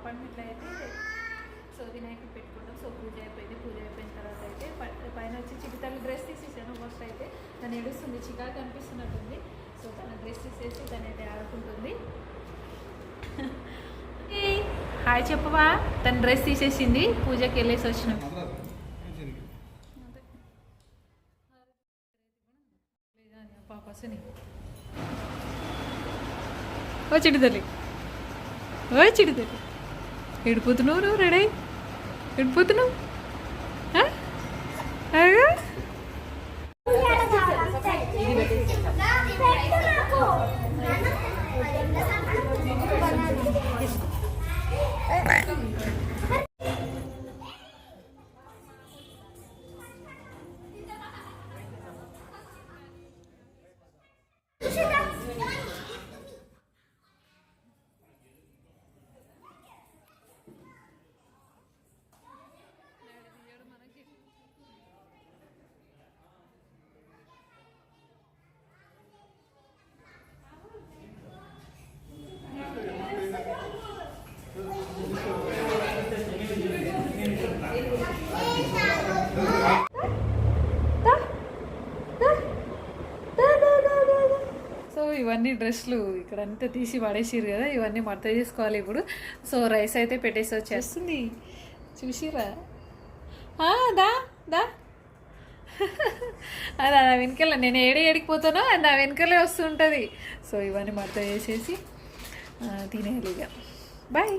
అపార్ట్మెంట్లో అయితే సో వినాయకుడు పెట్టుకుంటాం. సో పూజ అయిపోయింది. పూజ అయిపోయిన తర్వాత అయితే పైన వచ్చి చిటితల్లి డ్రెస్ తీసేసాను. ఫస్ట్ అయితే తను ఏడుస్తుంది, చికాకు అనిపిస్తున్నట్టుంది. సో తన డ్రెస్ తీసేసి తను అయితే ఆడుకుంటుంది. హాయ్ చెప్పవా, తన డ్రెస్ తీసేసింది. పూజకి వెళ్ళేసి వచ్చినాం. పాపని ఓ చిటితల్లి, ఓ చిటితల్లి, ఎడిపోతున్నావు నువ్వు? రెడీ ఎడిపోతున్నావు? ఇవన్నీ డ్రెస్సులు ఇక్కడ అంతా తీసి పడేసిరు కదా, ఇవన్నీ మడత చేసుకోవాలి ఇప్పుడు. సో రైస్ అయితే పెట్టేసి వచ్చేస్తుంది. చూసిరా? దా దా అది నా వెనకాల, నేను ఏడిపోతానో అది నా వెనకాలే వస్తుంటుంది. సో ఇవన్నీ మడత చేసేసి తినేయాలి ఇక. బాయ్.